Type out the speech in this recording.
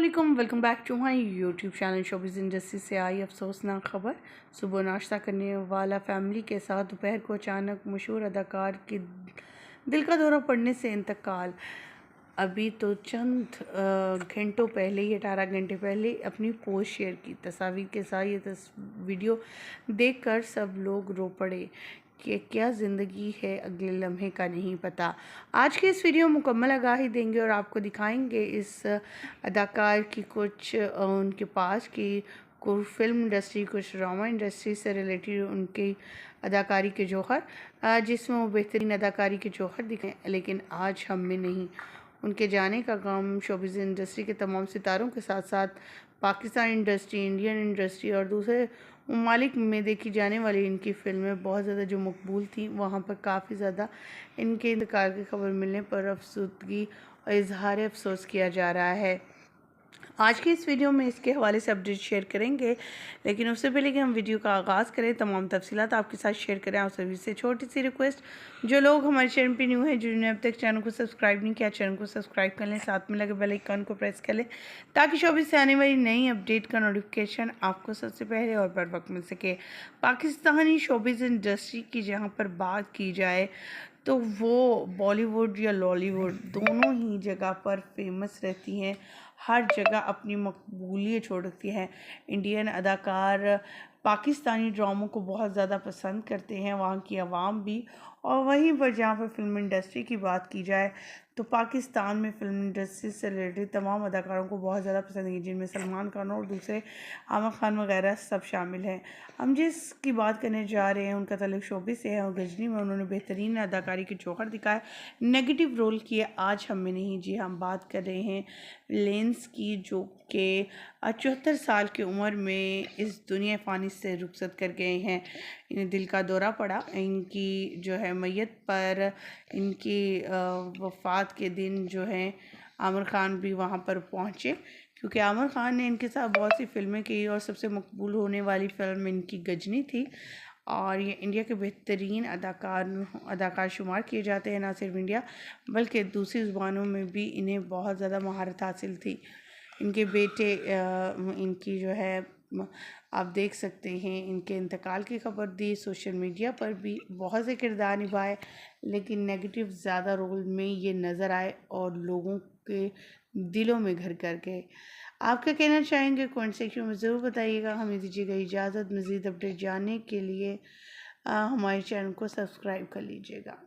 अस्सलाम welcome back to my YouTube channel. Showbiz industry से आई अफसोसनाक खबर। सुबह नाश्ता करने वाला फैमिली के साथ दोपहर को अचानक मशहूर अदाकार की दिल का दौरा पड़ने से इंतकाल। अभी तो चंद घंटों पहले ही 18 घंटे पहले अपनी पोस्ट शेयर की तस्वीर के साथ ये वीडियो देखकर सब लोग रो पड़े कि क्या ज़िंदगी है, अगले लम्हे का नहीं पता। आज के इस वीडियो मुकम्मल आगाही देंगे और आपको दिखाएंगे इस अदाकार की कुछ उनके पास की कुछ फिल्म इंडस्ट्री, कुछ ड्रामा इंडस्ट्री से रिलेटेड उनकी अदाकारी के जौहर, जिसमें वो बेहतरीन अदाकारी के जौहर दिखे। लेकिन आज हम में नहीं, उनके जाने का गम शोबिज़ इंडस्ट्री के तमाम सितारों के साथ साथ पाकिस्तान इंडस्ट्री, इंडियन इंडस्ट्री और दूसरे ममालिक में देखी जाने वाली इनकी फ़िल्में बहुत ज़्यादा जो मकबूल थी, वहाँ पर काफ़ी ज़्यादा इनके इंतकाल की खबर मिलने पर अफसुदगी और इजहार अफसोस किया जा रहा है। आज की इस वीडियो में इसके हवाले से अपडेट शेयर करेंगे, लेकिन उससे पहले कि हम वीडियो का आगाज़ करें, तमाम तफसीलात आपके साथ शेयर करें। आप सभी से छोटी सी रिक्वेस्ट, जो लोग हमारे चैनल पे न्यू हैं, जिन्होंने अब तक चैनल को सब्सक्राइब नहीं किया, चैनल को सब्सक्राइब कर लें, साथ में लगे बेल आइकन को प्रेस कर लें ताकि शोबिज़ से आने वाली नई अपडेट का नोटिफिकेशन आपको सबसे पहले और बर वक्त मिल सके। पाकिस्तानी शोबिज़ इंडस्ट्री की जहाँ पर बात की जाए तो वो बॉलीवुड या लॉलीवुड दोनों ही जगह पर फेमस रहती हैं, हर जगह अपनी मकबूलियत छोड़ रखती है। इंडियन अदाकार पाकिस्तानी ड्रामों को बहुत ज़्यादा पसंद करते हैं, वहाँ की आवाम भी। और वहीं पर जहाँ पर फिल्म इंडस्ट्री की बात की जाए तो पाकिस्तान में फिल्म इंडस्ट्री से रिलेटेड तमाम अदाकारों को बहुत ज़्यादा पसंद है, जिनमें सलमान खान और दूसरे आमिर खान वगैरह सब शामिल हैं। हम जिसकी बात करने जा रहे हैं उनका ताल्लुक शोबिज़ से है और गजनी में उन्होंने बेहतरीन अदाकारी के जौहर दिखाए, नेगेटिव रोल किए। आज हमें नहीं जी, हम बात कर रहे हैं लेंस की, जो कि 74 साल की उम्र में इस दुनिया फ़ानी से रुखसत कर गए हैं। इन्हें दिल का दौरा पड़ा। इनकी जो है मैयत पर, इनकी वफ़ात के दिन जो है आमिर खान भी वहाँ पर पहुँचे, क्योंकि आमिर खान ने इनके साथ बहुत सी फ़िल्में की और सबसे मकबूल होने वाली फ़िल्म इनकी गजनी थी। और ये इंडिया के बेहतरीन अदाकार शुमार किए जाते हैं, ना सिर्फ इंडिया बल्कि दूसरी ज़ुबानों में भी इन्हें बहुत ज़्यादा महारत हासिल थी। इनके बेटे इनकी जो है आप देख सकते हैं, इनके इंतकाल की खबर दी, सोशल मीडिया पर भी बहुत से किरदार निभाए, लेकिन नेगेटिव ज़्यादा रोल में ये नज़र आए और लोगों के दिलों में घर कर गए। आप क्या कहना चाहेंगे कमेंट सेक्शन में ज़रूर बताइएगा। हमें दीजिएगा इजाज़त। मज़ीद अपडेट जानने के लिए हमारे चैनल को सब्सक्राइब कर लीजिएगा।